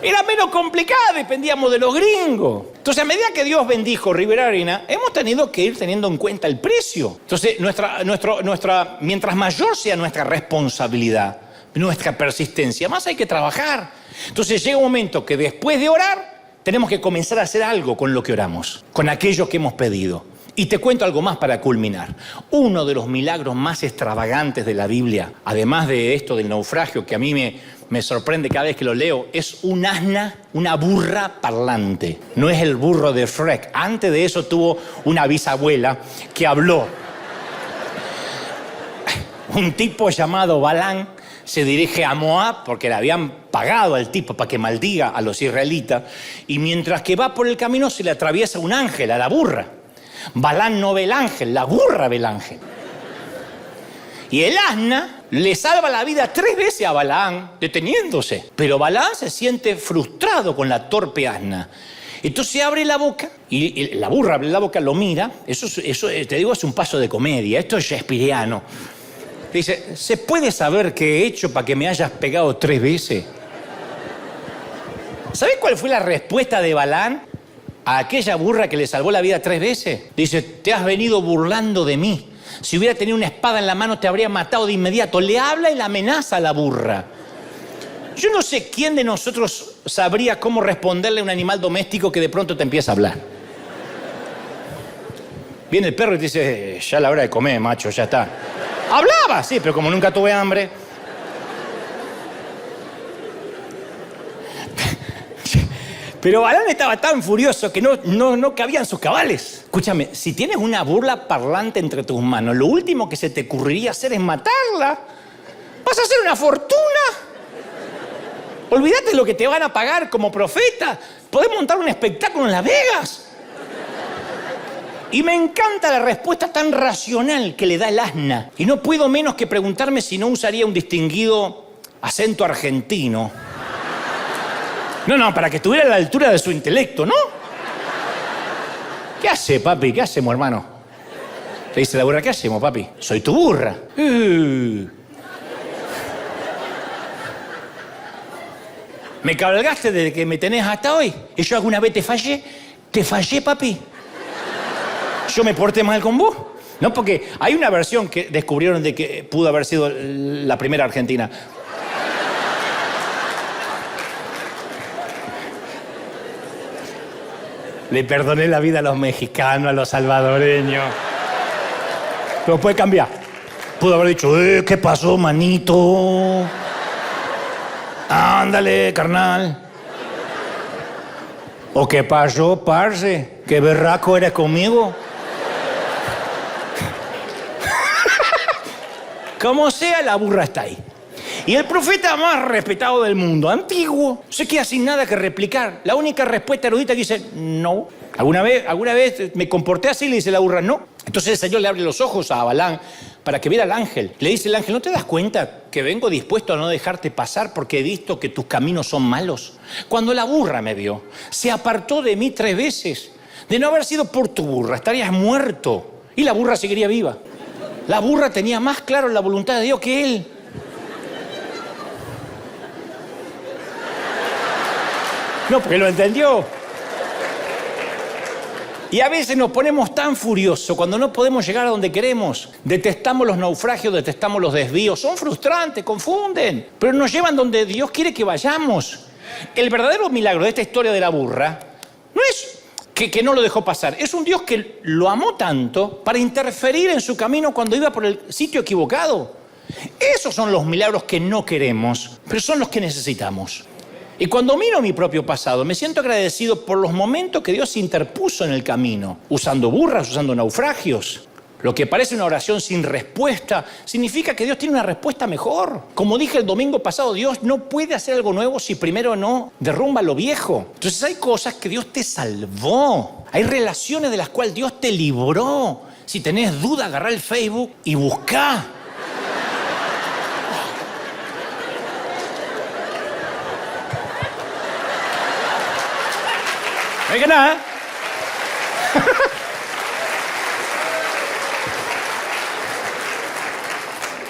Era menos complicada, dependíamos de los gringos. Entonces, a medida que Dios bendijo Rivera Arena, hemos tenido que ir teniendo en cuenta el precio. Entonces, mientras mayor sea nuestra responsabilidad, nuestra persistencia, más hay que trabajar. Entonces, llega un momento que después de orar, tenemos que comenzar a hacer algo con lo que oramos, con aquello que hemos pedido. Y te cuento algo más para culminar. Uno de los milagros más extravagantes de la Biblia, además de esto del naufragio, que a mí me sorprende cada vez que lo leo, es un asna, una burra parlante. No es el burro de Shrek. Antes de eso tuvo una bisabuela que habló. Un tipo llamado Balán se dirige a Moab porque le habían pagado al tipo para que maldiga a los israelitas. Y mientras que va por el camino se le atraviesa un ángel a la burra. Balán no ve el ángel, la burra ve el ángel. Y el asna le salva la vida 3 veces a Balaán, deteniéndose. Pero Balaán se siente frustrado con la torpe asna. Entonces abre la boca, y la burra abre la boca, lo mira. Eso te digo, es un paso de comedia. Esto es shakespeariano. Dice, ¿se puede saber qué he hecho para que me hayas pegado 3 veces? ¿Sabés cuál fue la respuesta de Balaán a aquella burra que le salvó la vida 3 veces? Dice, te has venido burlando de mí. Si hubiera tenido una espada en la mano te habría matado de inmediato. Le habla y la amenaza a la burra. Yo no sé quién de nosotros sabría cómo responderle a un animal doméstico que de pronto te empieza a hablar. Viene el perro y te dice, ya es la hora de comer, macho, ya está. Hablaba, sí, pero como nunca tuve hambre. Pero Balán estaba tan furioso que no cabían sus cabales. Escúchame, si tienes una burla parlante entre tus manos, lo último que se te ocurriría hacer es matarla. Vas a hacer una fortuna. Olvídate de lo que te van a pagar como profeta. Podés montar un espectáculo en Las Vegas. Y me encanta la respuesta tan racional que le da el asna. Y no puedo menos que preguntarme si no usaría un distinguido acento argentino. No, para que estuviera a la altura de su intelecto, ¿no? ¿Qué hace, papi? ¿Qué hacemos, hermano? Le dice la burra, ¿qué hacemos, papi? Soy tu burra. Me cabalgaste desde que me tenés hasta hoy. ¿Y yo alguna vez te fallé? ¿Te fallé, papi? ¿Yo me porté mal con vos? No, porque hay una versión que descubrieron de que pudo haber sido la primera argentina. Le perdoné la vida a los mexicanos, a los salvadoreños. Pero puede cambiar. Pudo haber dicho, ¿qué pasó, manito? Ándale, carnal. ¿O qué pasó, parce? ¿Qué berraco eres conmigo? Como sea, la burra está ahí. Y el profeta más respetado del mundo, antiguo, se queda sin nada que replicar. La única respuesta erudita que dice, no. ¿Alguna vez me comporté así? Le dice la burra, no. Entonces el Señor le abre los ojos a Balaam para que viera al ángel. Le dice el ángel, ¿no te das cuenta que vengo dispuesto a no dejarte pasar porque he visto que tus caminos son malos? Cuando la burra me vio, se apartó de mí 3 veces. De no haber sido por tu burra, estarías muerto. Y la burra seguiría viva. La burra tenía más claro la voluntad de Dios que él. No, porque lo entendió. Y a veces nos ponemos tan furiosos cuando no podemos llegar a donde queremos. Detestamos los naufragios, detestamos los desvíos. Son frustrantes, confunden, pero nos llevan donde Dios quiere que vayamos. El verdadero milagro de esta historia de la burra no es que no lo dejó pasar. Es un Dios que lo amó tanto para interferir en su camino cuando iba por el sitio equivocado. Esos son los milagros que no queremos, pero son los que necesitamos. Y cuando miro mi propio pasado, me siento agradecido por los momentos que Dios interpuso en el camino, usando burras, usando naufragios. Lo que parece una oración sin respuesta, significa que Dios tiene una respuesta mejor. Como dije el domingo pasado, Dios no puede hacer algo nuevo si primero no derrumba lo viejo. Entonces hay cosas que Dios te salvó. Hay relaciones de las cuales Dios te libró. Si tenés duda, agarrá el Facebook y buscá. No hay que nada.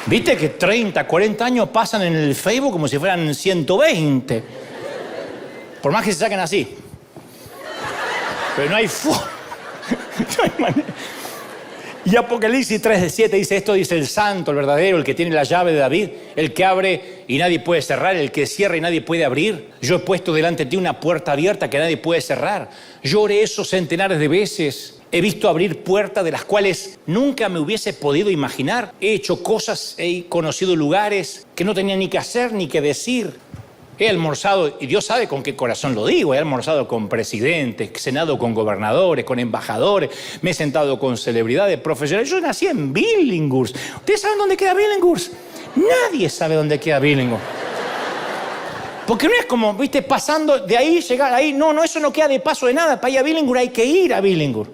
¿Viste que 30, 40 años pasan en el Facebook como si fueran 120? Por más que se saquen así. Pero no hay no hay manera. Y Apocalipsis 3:7 dice, esto dice el santo, el verdadero, el que tiene la llave de David, el que abre y nadie puede cerrar, el que cierra y nadie puede abrir. Yo he puesto delante de ti una puerta abierta que nadie puede cerrar. Yo oré eso centenares de veces. He visto abrir puertas de las cuales nunca me hubiese podido imaginar. He hecho cosas, he conocido lugares que no tenía ni que hacer ni que decir. He almorzado, y Dios sabe con qué corazón lo digo, he almorzado con presidentes, cenado con gobernadores, con embajadores, me he sentado con celebridades profesionales. Yo nací en Billinghurst. ¿Ustedes saben dónde queda Billinghurst? Nadie sabe dónde queda Billinghurst. Porque no es como, viste, pasando de ahí, llegar ahí. No, eso no queda de paso de nada. Para ir a Billinghurst hay que ir a Billinghurst.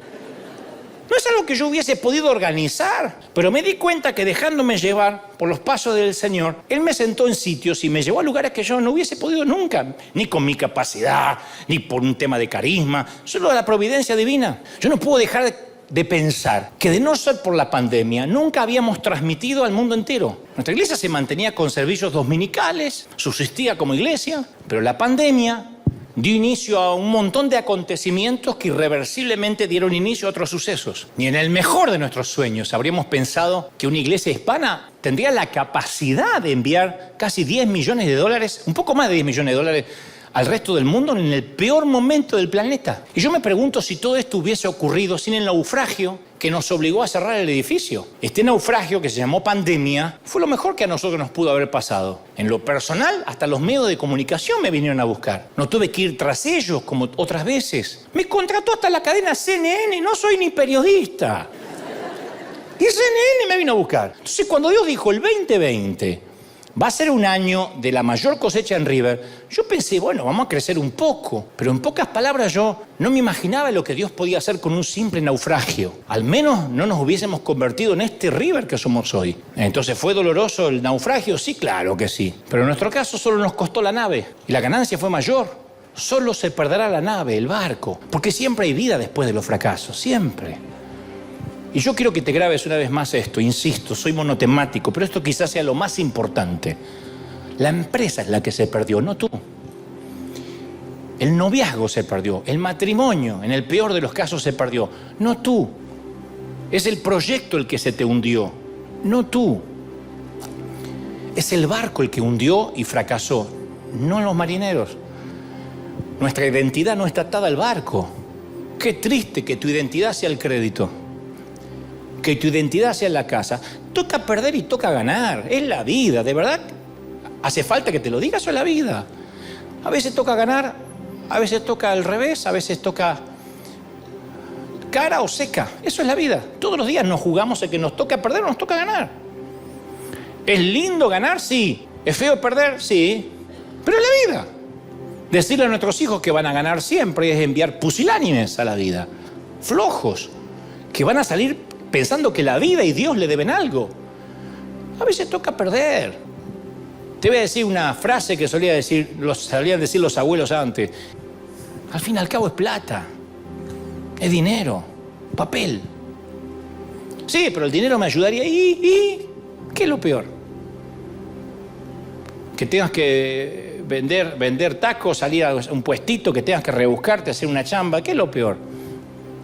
No es algo que yo hubiese podido organizar, pero me di cuenta que dejándome llevar por los pasos del Señor, Él me sentó en sitios y me llevó a lugares que yo no hubiese podido nunca, ni con mi capacidad, ni por un tema de carisma, solo de la providencia divina. Yo no puedo dejar de pensar que de no ser por la pandemia, nunca habíamos transmitido al mundo entero. Nuestra iglesia se mantenía con servicios dominicales, subsistía como iglesia, pero la pandemia dio inicio a un montón de acontecimientos que irreversiblemente dieron inicio a otros sucesos. Ni en el mejor de nuestros sueños habríamos pensado que una iglesia hispana tendría la capacidad de enviar casi 10 millones de dólares, un poco más de 10 millones de dólares, al resto del mundo en el peor momento del planeta. Y yo me pregunto si todo esto hubiese ocurrido sin el naufragio que nos obligó a cerrar el edificio. Este naufragio, que se llamó pandemia, fue lo mejor que a nosotros nos pudo haber pasado. En lo personal, hasta los medios de comunicación me vinieron a buscar. No tuve que ir tras ellos como otras veces. Me contrató hasta la cadena CNN, no soy ni periodista. Y CNN me vino a buscar. Entonces, cuando Dios dijo el 2020 va a ser un año de la mayor cosecha en River, yo pensé, bueno, vamos a crecer un poco. Pero en pocas palabras yo no me imaginaba lo que Dios podía hacer con un simple naufragio. Al menos no nos hubiésemos convertido en este River que somos hoy. Entonces, ¿fue doloroso el naufragio? Sí, claro que sí. Pero en nuestro caso solo nos costó la nave y la ganancia fue mayor. Solo se perderá la nave, el barco, porque siempre hay vida después de los fracasos, siempre. Y yo quiero que te grabes una vez más esto, insisto, soy monotemático, pero esto quizás sea lo más importante. La empresa es la que se perdió, no tú. El noviazgo se perdió, el matrimonio, en el peor de los casos, se perdió, no tú. Es el proyecto el que se te hundió, no tú. Es el barco el que hundió y fracasó, no los marineros. Nuestra identidad no está atada al barco. Qué triste que tu identidad sea el crédito. Que tu identidad sea en la casa. Toca perder y toca ganar. Es la vida, de verdad. ¿Hace falta que te lo digas o es la vida? A veces toca ganar, a veces toca al revés, a veces toca cara o seca. Eso es la vida. Todos los días nos jugamos el que nos toca perder o nos toca ganar. ¿Es lindo ganar? Sí. ¿Es feo perder? Sí, pero es la vida. Decirle a nuestros hijos que van a ganar siempre es enviar pusilánimes a la vida, flojos, que van a salir pensando que la vida y Dios le deben algo. A veces toca perder. Te voy a decir una frase que solían decir los abuelos antes. Al fin y al cabo es plata, es dinero, papel. Sí, pero el dinero me ayudaría. ¿Y qué es lo peor? Que tengas que vender tacos, salir a un puestito, que tengas que rebuscarte, hacer una chamba. ¿Qué es lo peor?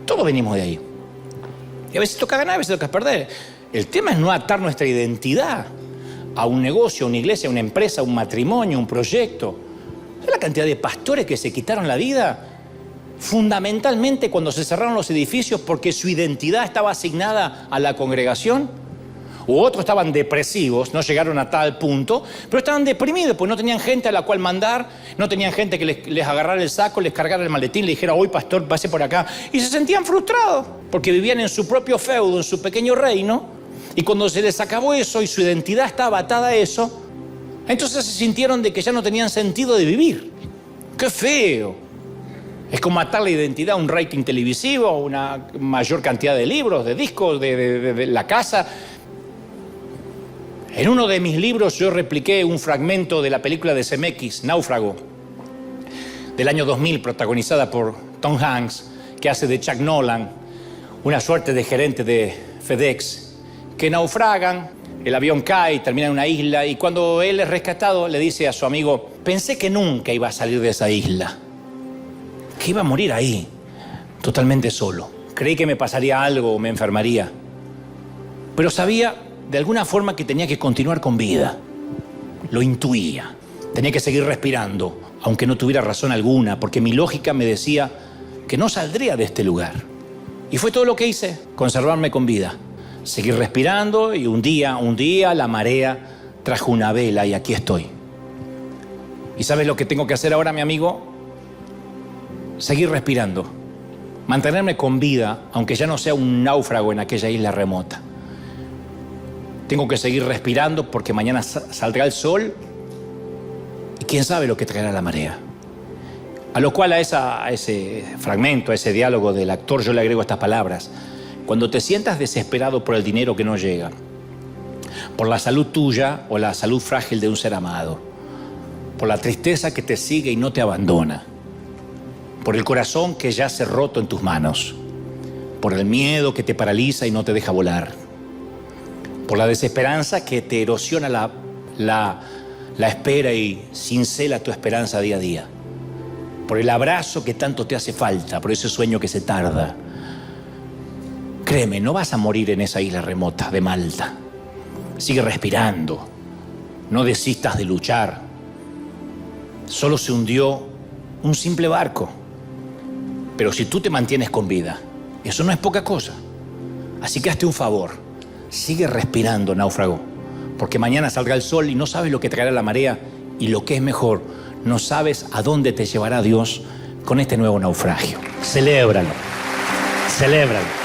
Todos venimos de ahí. Y a veces toca ganar, a veces toca perder. El tema es no atar nuestra identidad a un negocio, a una iglesia, a una empresa, a un matrimonio, a un proyecto. ¿Sabes la cantidad de pastores que se quitaron la vida? Fundamentalmente cuando se cerraron los edificios porque su identidad estaba asignada a la congregación. U otros estaban depresivos, no llegaron a tal punto, pero estaban deprimidos porque no tenían gente a la cual mandar, no tenían gente que les agarrara el saco, les cargara el maletín, le dijera, hoy pastor, pase por acá. Y se sentían frustrados porque vivían en su propio feudo, en su pequeño reino, y cuando se les acabó eso y su identidad estaba atada a eso, entonces se sintieron de que ya no tenían sentido de vivir. ¡Qué feo! Es como atar la identidad a un rating televisivo, a una mayor cantidad de libros, de discos, de la casa. En uno de mis libros yo repliqué un fragmento de la película de Zemeckis, Náufrago, del año 2000, protagonizada por Tom Hanks, que hace de Chuck Nolan, una suerte de gerente de FedEx, que naufragan, el avión cae, termina en una isla, y cuando él es rescatado le dice a su amigo, pensé que nunca iba a salir de esa isla, que iba a morir ahí, totalmente solo. Creí que me pasaría algo o me enfermaría, pero sabía de alguna forma que tenía que continuar con vida. Lo intuía. Tenía que seguir respirando, aunque no tuviera razón alguna, porque mi lógica me decía que no saldría de este lugar. Y fue todo lo que hice, conservarme con vida. Seguir respirando y un día la marea trajo una vela y aquí estoy. ¿Y sabes lo que tengo que hacer ahora, mi amigo? Seguir respirando. Mantenerme con vida, aunque ya no sea un náufrago en aquella isla remota. Tengo que seguir respirando porque mañana saldrá el sol y quién sabe lo que traerá la marea. A lo cual a ese fragmento, a ese diálogo del actor, yo le agrego estas palabras. Cuando te sientas desesperado por el dinero que no llega, por la salud tuya o la salud frágil de un ser amado, por la tristeza que te sigue y no te abandona, por el corazón que yace roto en tus manos, por el miedo que te paraliza y no te deja volar, por la desesperanza que te erosiona la espera y cincela tu esperanza día a día, por el abrazo que tanto te hace falta, por ese sueño que se tarda. Créeme, no vas a morir en esa isla remota de Malta. Sigue respirando, no desistas de luchar. Solo se hundió un simple barco, pero si tú te mantienes con vida, eso no es poca cosa. Así que hazte un favor. Sigue respirando, náufrago, porque mañana saldrá el sol y no sabes lo que traerá la marea y lo que es mejor, no sabes a dónde te llevará Dios con este nuevo naufragio. Celébralo, celébralo.